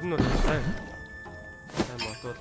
Ер нь бол сайн бодвол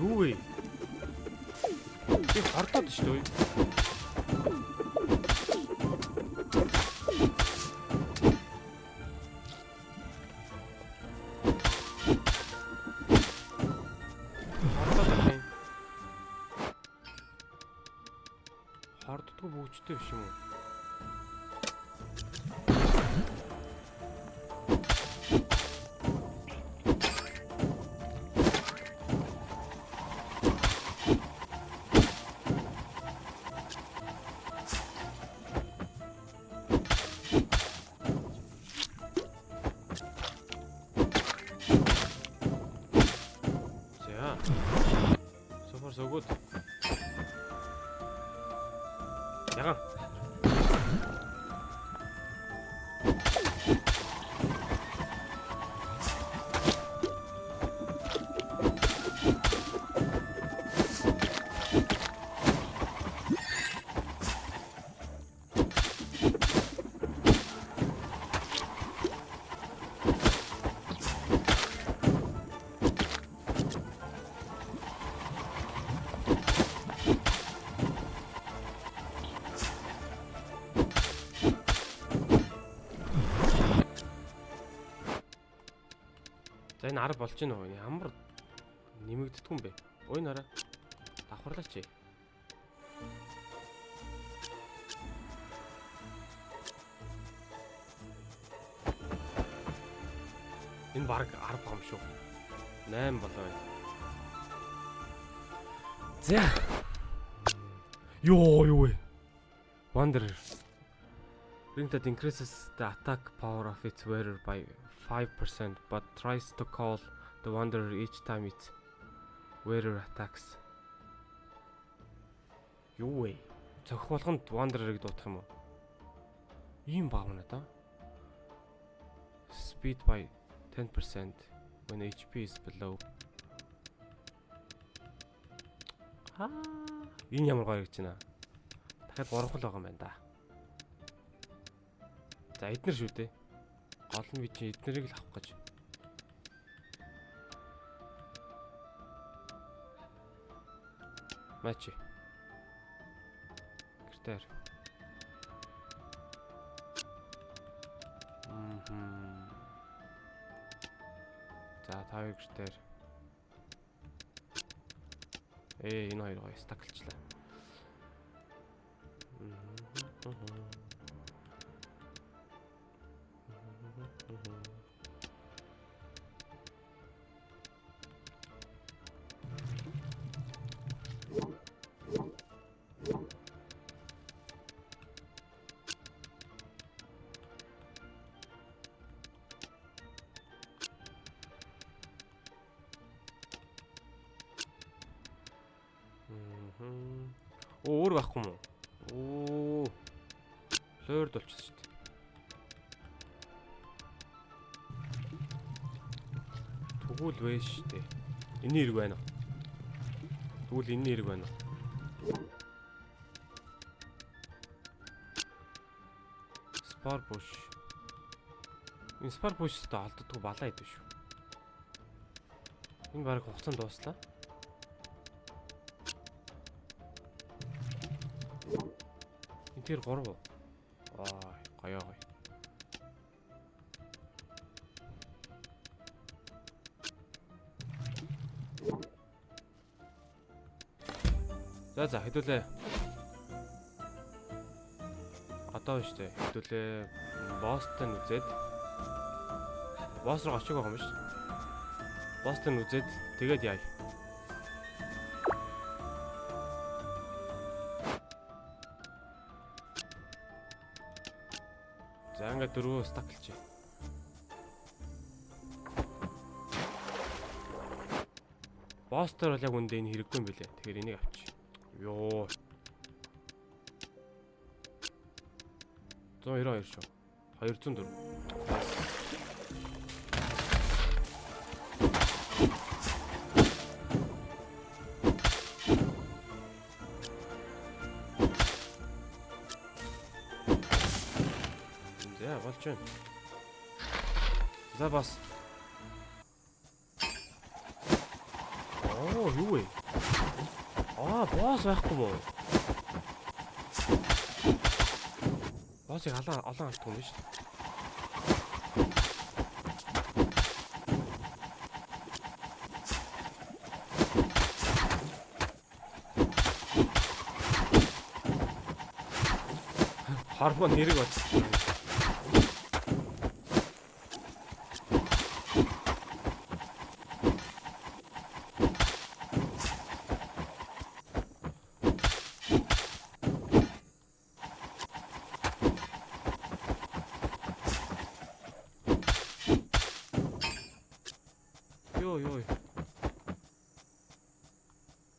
юу вэ? Тэг хортоод шүү дээ. Хортдгүй бүгжтэй биш юм уу? So far so good. Яга. За энэ арга болж гинэ үү? Ямар нэмэгддэг юм бэ? Ой нараа. Давхарлаач. Энэ баг 10 гам шүү. 8 болоо байна. За. Юу вэ? Wanderer. Ring that increases the attack power of its wearer by 5% but tries to call the wanderer each time its wearer attacks. Юу вэ? Цохих болгонд wanderer-ыг дуутах юм уу? Ийм баг байна да. Speed by 10% when HP is below. Энэ ямар гоё гэж байна. Дахиад 3 хол байгаа юм байна да. За эднэр шүү дээ. Гол нь би чи эднэрийг л авах гэж. Мачи. Гэртэр. За тавыг гэртэр. Энэ хоёр гоё стаклчлаа. Өөр байхгүй юм уу? Лойрд болчихсон шүү дээ. Тэгвэл вэ шүү дээ. Энэ хэрэг байна уу? Тэгвэл энэ хэрэг байна уу? Spar bush. Энэ spar bush-тэй алддаггүй балаа идэв шүү. Энэ баг хугацаанд дууслаа. Тэр 3. Гоё гоё. За хэдүүлээ. Одоо шүү дээ. Хэдүүлээ. Босстой үзээд. Босс руу очиг байгаа юм шүү. Бостон үзээд тэгээд яа. За ингээд 4 стак хэлчихье. Бостер бол яг үндэ энэ хэрэггүй юм билээ. Тэгэхээр энийг авчи. Йоо. 192 шүү. 204. За болж байна. За бас. Оо юу вэ? Босс байхгүй мó. Боссыг олон алдсан юм биш үү? Хармон нэрэг болчихсон. Йоо.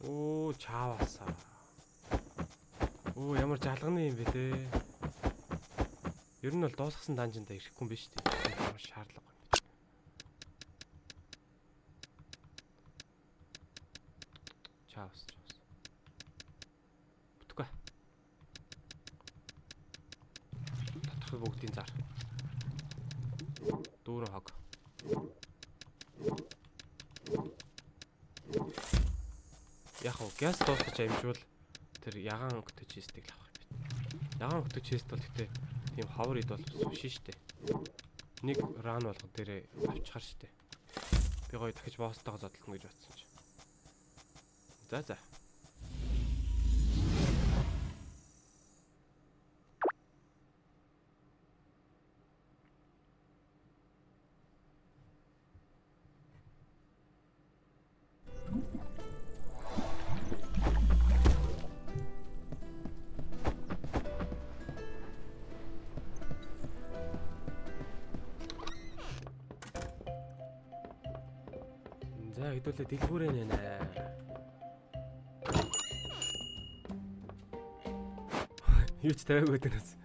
Оо чааваасаа. Оо ямар жалганы юм бэ те. Ер нь бол дуусгасан данжинда ирэхгүй юм биш үү? Ямар шаардлага юм бэ? Чаавс. Бүтггүй. Тодорхой бүгдийн зар. Дүүрэн хог. Яг уу газ дуусгаж амжвал тэр ягаан өгтөж чистийг авах юм байна. Ягаан өгтөж чист бол гэхдээ тийм ховор ид бол биш шүү дээ. Нэг ран болгон дээрээ авчихар шүү дээ. Би гоё дахиж босстойгоо зодлоно гэж бодсон чи. За. За хэдүүлээ дэлгүүрээ нэ. Юу ч тавиагүй дэнэс.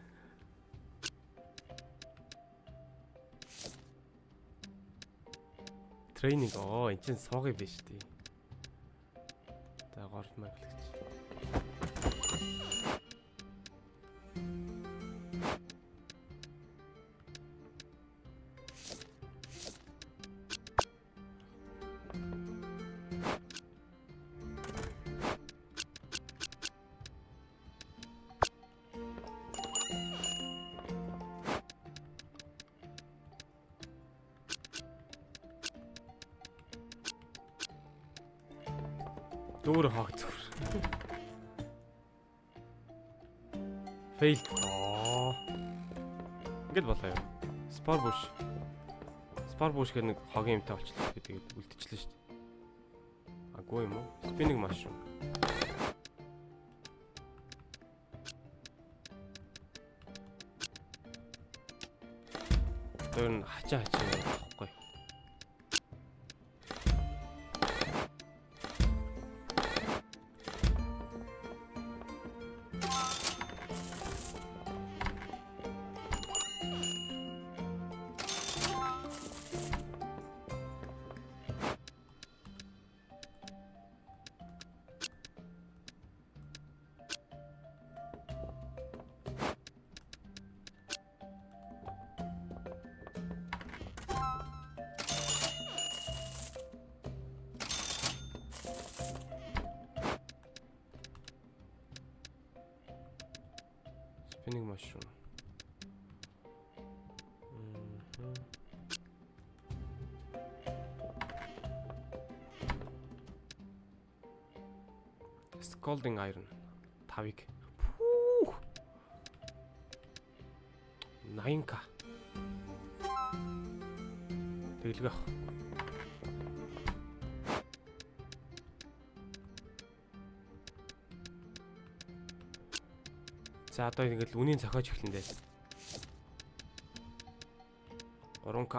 Тренинг энэ чинь суугай биш тий. За гормаг л гэж. Дүүр хог зүр. Fail. Ингээд болоо юу? Spar bush гэх нэг хогийн юмтай болчихлоо. Тэгээд үлдчихлээ шүү дээ. Агуу юм уу? Spinning mushroom. Тэр нь хачаа авахгүй. Spinning mushroom. Scalding iron. 5-ыг. 80к. Тэглэх. За одоо ингээл үнийн зохиож эхлэн дээ. 3К.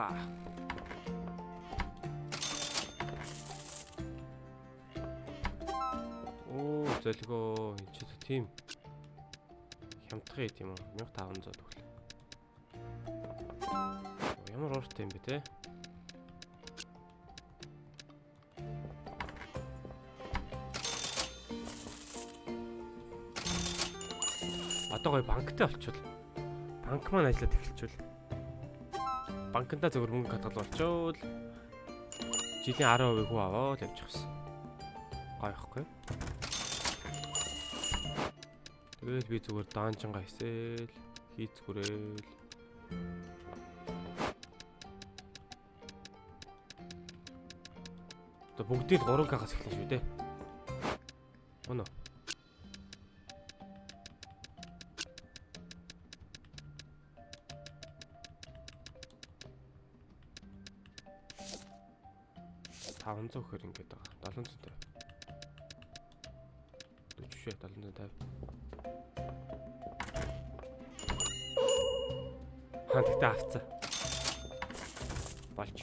Оо зөлгөө энэ ч тийм хямдхан юм уу? 1500 төгрөг. Ямар ууртай юм бэ те? Одоо гоё банктай болчихвол. Банк маань ажиллаад эхэлчихвэл. Банкнда зөвхөн мөнгө хадгалуулчвал жилийн 10% хүү аваад явчих гэсэн. Гоё ихгүй. Тэгээд би зүгээр даанчингаа хийсэл хийцгүрээл. Одоо бүгдийг 3К-аас эхэлнэ шүү дээ. Өнөө. $500 гэхээр ингэж байгаа. 750. Төчшээ 750. Хантагтаа авцаа. Болж.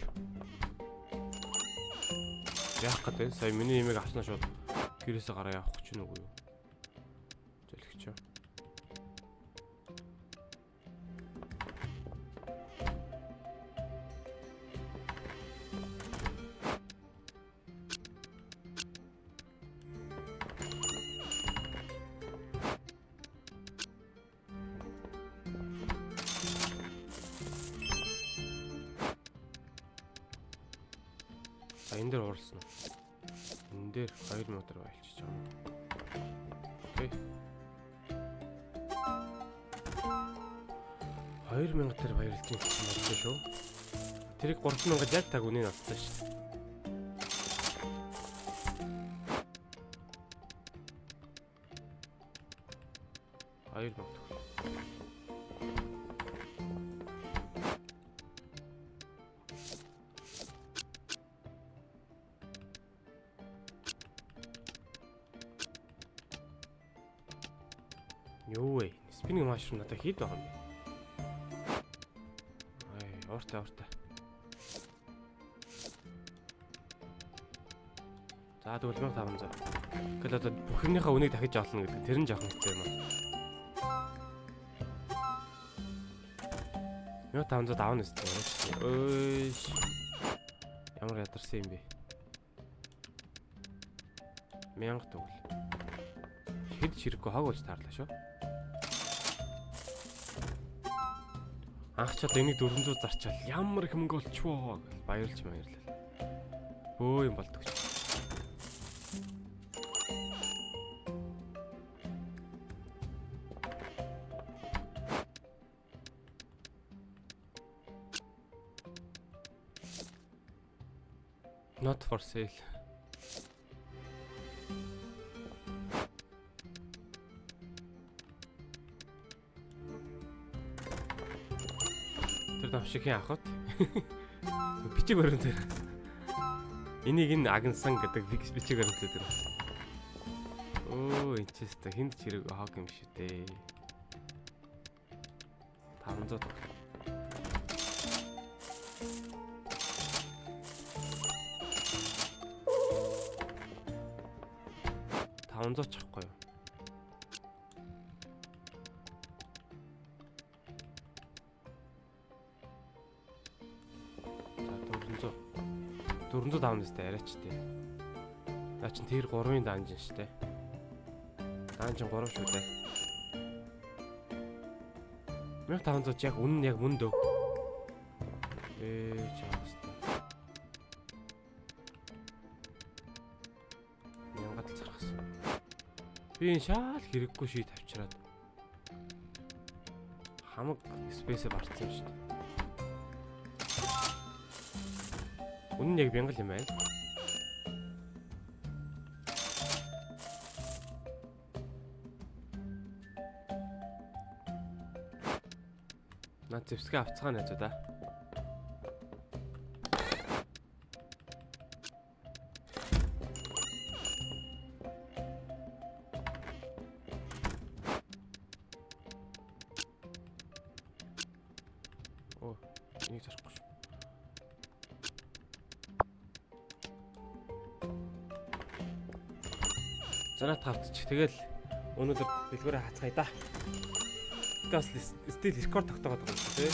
Яах гэдэг сая миний имийг авснаа шууд гэрээсээ гараа явах гэж нүггүй юу? Зөлгч. Энэ дээр уурсан. Энэ дээр 2 мотор байлчиж байгаа. Окей. 2000 төр баярлж байсан байна шүү. Тэрийг 3000-д яг таг үнийг авсан шүү дээ. Хоёр мотор. Юу вэ? Спиннинг машин надад хэд байгаа юм бэ? Ай, ууртай. За тэгвэл 1500. Гэтэл одоо бүх юмныхаа үнийг дахиж олно гэдэг тэр нь жоохон хэцүү юм аа. 1500 авна гэсэн. Ой. Ямар ядарсан юм бэ? 1000 төгөл. Хэд чирэггүй хаг болж таарлаа шүү. Анх ч одоо энийг 400 зарчаал ямар их мөнгө олчихвоо гэж баярлалаа. Өө юм болдог ч. Not for sale. Навшигын ахот бичиг баримт дээр энийг энэ агнсан гэдэг бичиг баримт дээр оо энэ ч өстө хинд чирэг хог юм шүү дээ 500 төгрөг 500 чахгүй юу 400 давна сте арайч тээ. Наа чин тэр 3-ын данжин штэ. Данжин 3 шүү дээ. 1500 яг үнэн яг мөн дөө. Чаастаа. Янгад л зархсан. Би энэ шаал хэрэггүй ший тавьчраад. Хамаг спейсээ барцсан шүү дээ. Үнэн яг бянгал юм байна. Наад зэвсгээ авцгаа найзаа да. Энийг зарахгүй шүү. Занаад тавтчих. Тэгэл өнөөдөр дэлгүүрээ хацгаая да. Газ стил рекорд тогтоогоод байгаа юм шүү тий.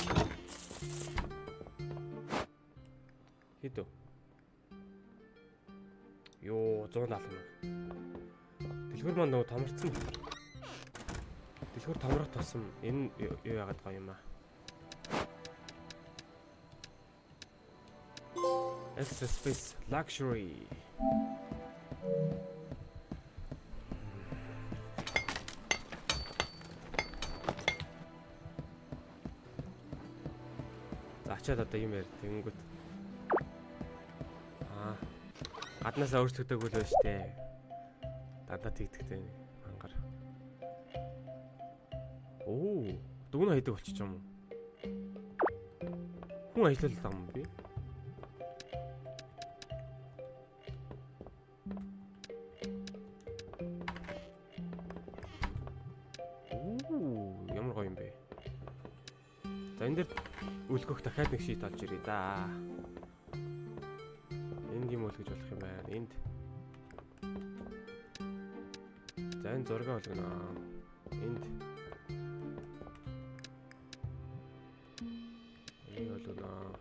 Хэдөө. Йоо 170 мянга. Дэлгүүр маань нөгөө томорцсон. Дэлгүүр томрох тусам энэ юу яагаад байгаа юм аа? Extra space luxury. Ачаад одоо юм яар тэгэнгүүт. Гаднаасаа өөрчлөгдөөгүй л байна штэ. Дадаа тэгдэгтэй ангар. Оо, дүүн хайдаг болчих юм уу? Хүн ажиллаад байгаа юм би. Оо, ямар гоё юм бэ? За энэ дэр үлгөх дахиад нэг шийт олж ирээ да. Энд юм үлгэж болох юм байна. Энд. За энэ зураг олгоно. Энд. Энийг олгоно.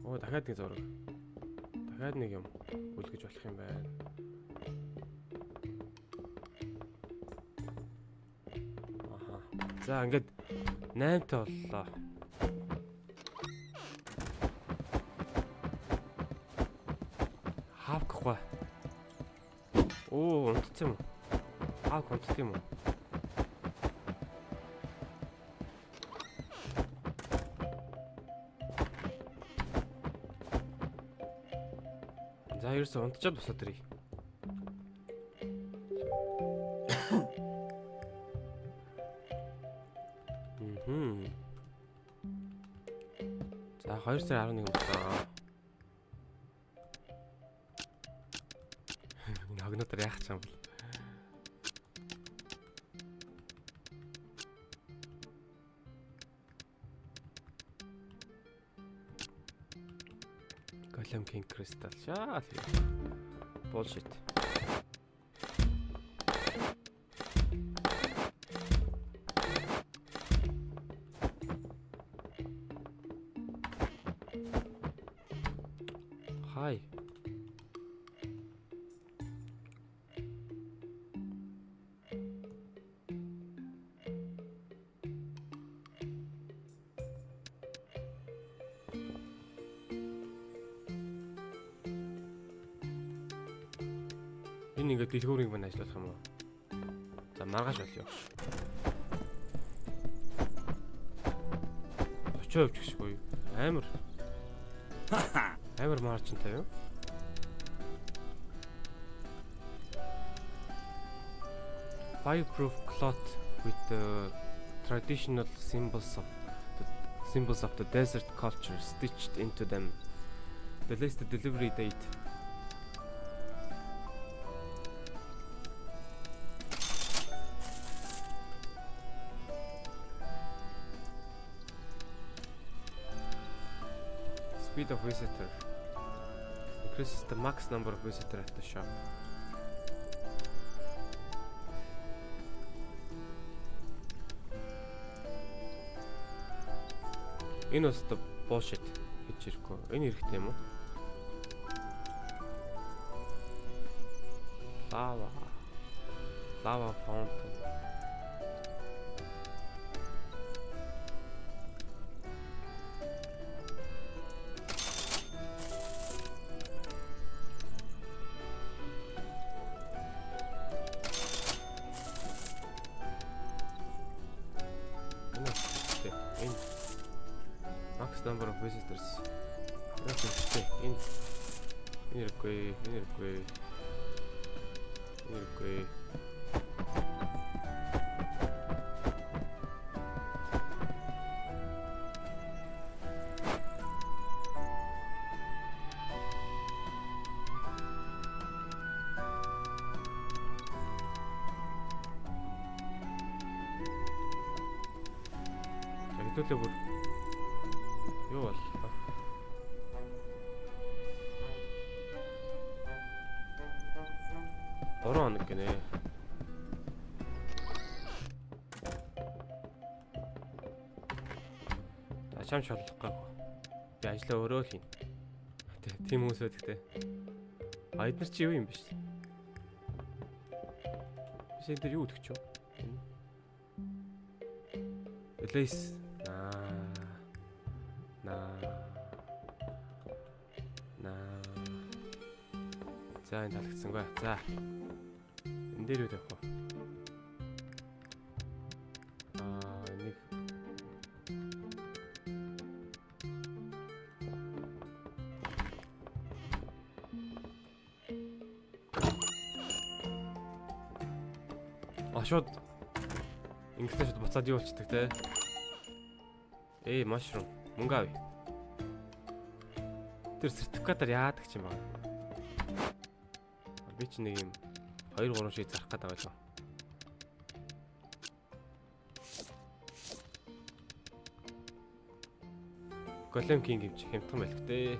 Оо дахиад нэг зураг. Дахиад нэг юм үлгэж болох юм байна. За ингээд 8-тай боллоо. Хаавхгүй. Оо, унтсан юм. Хаав унтсан юм уу? За ерөөсөө унтчаад босоод ирье. За 2 сар 11 боллоо. Ногнотор яах ч юм бол. Golem King Crystal. Шаа. Bullshit. Hi. Энэ ингээд дэлгүүрийг мань ажиллах юм уу? За маргааш болё. 30% ч гэшгүй. Амар. Амар маржинтай юу? Fireproof cloth with the traditional symbols of the desert culture stitched into them. The latest delivery date. Speed of visitor increases the max number of visitors at the shop. Энэ бас та bullshit гэж ирэхгүй. Энэ хэрэгтэй юм уу? Lava fountain. Max number of visitors. Okay, in Iroquois. Хөтөлөө бүр. Юу боллоо? Дөрөв хоног гинэ. Ачаам шаллахгүй. Би ажлаа өөрөө л хийн. Тийм хүмүүс байдаг те. А эдгээр чи юу юм бэ? Биш энэ юу өгч юу? Элэс. За энэ талагдсангүй. За. Энэ дээр юу тавих вэ? Нэг шууд ингээд шууд буцаад юу болчихдаг те. Mushroom. Мөнгө авъя. Тэр сертификатаар яадаг ч юм байна. Би ч нэг юм 2-3 шиг зарах гэдэг байлаа. Golem King юм чи хямдхан байлг дээ.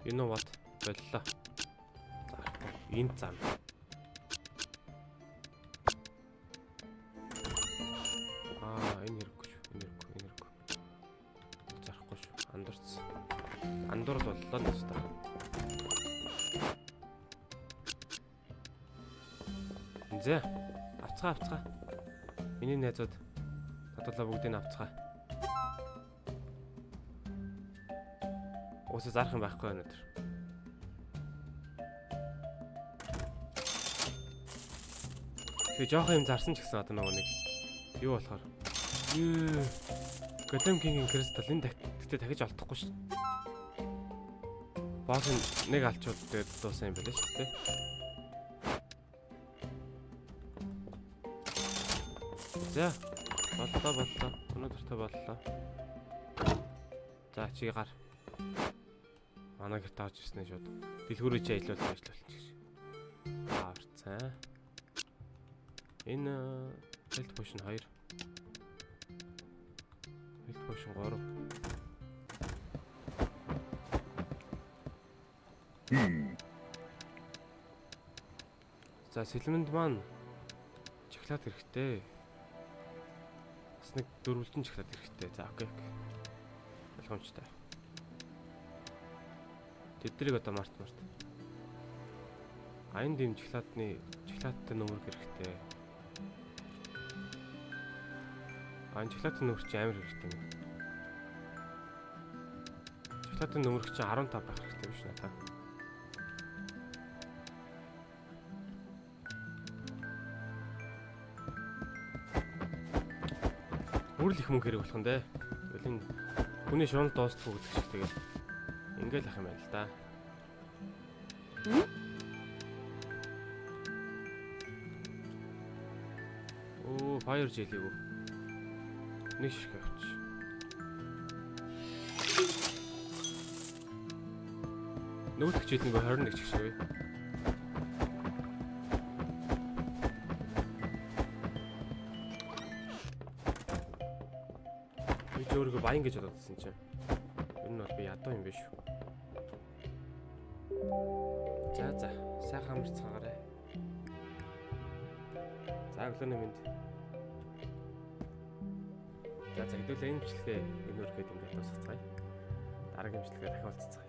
You know what? Боллоо. Энэ зам. Энэ хэрэггүй шүү. Энэ хэрэггүй. Зарахгүй шүү. Андуурц. Андуурд боллоо л та. За. Авцгаа. Миний найзууд татвалаа бүгдийг авцгаа. Уусаа зарах юм байхгүй өнөөдөр. Тэгээ жоох юм зарсан ч гэсэн одоо нэг юу болохоор Golem King-ийн Crystal энэ тэгтээ дахиж олдохгүй шүү. Босс нэг алчууд дээр дуусан юм байна шүү дээ. За боллоо. Өнөөдөртөө боллоо. За чи гар. Манай гэрт авч ирсэн шууд. Дэлгүүрээ чи ажиллуулж гэж. Аварцаа. Энэ health potion 2. Health potion 3. За сэлмэнд маань чоколад хэрэгтэй. Бас нэг дөрвөлтэн чоколад хэрэгтэй. За окей. Болгоомжтой. Тэдрийг одоо март. Аян дэм чоколадтай нөмөр хэрэгтэй. Аян чоколадтай нөмөр чи амар хэрэгтэй. Чоколадтай нөмөр чи 15 байх хэрэгтэй биш надаа. Үрл их мөнгө хэрэг болох нь дээ. Тэгэл энэ хүний шунал дуустдаг гэдэг шиг тэгэл ингээл ах юм байна л да. Fire jelly гоо. Нэг ширхэг авч. Нөгөөх хичээл нэг 21 ч шиг. Би өөрийгөө баян гэж бодсон чинь. Энэ нь бол би ядуу юм биш үү? За сайхан амарцгаарай. За өглөөний мэнд. За хэдүүлээ энэ бичлэгээ энэ үргээд ингээд дуусгацгаая. Дараагийн бичлэгээ дахин уулзцгаая.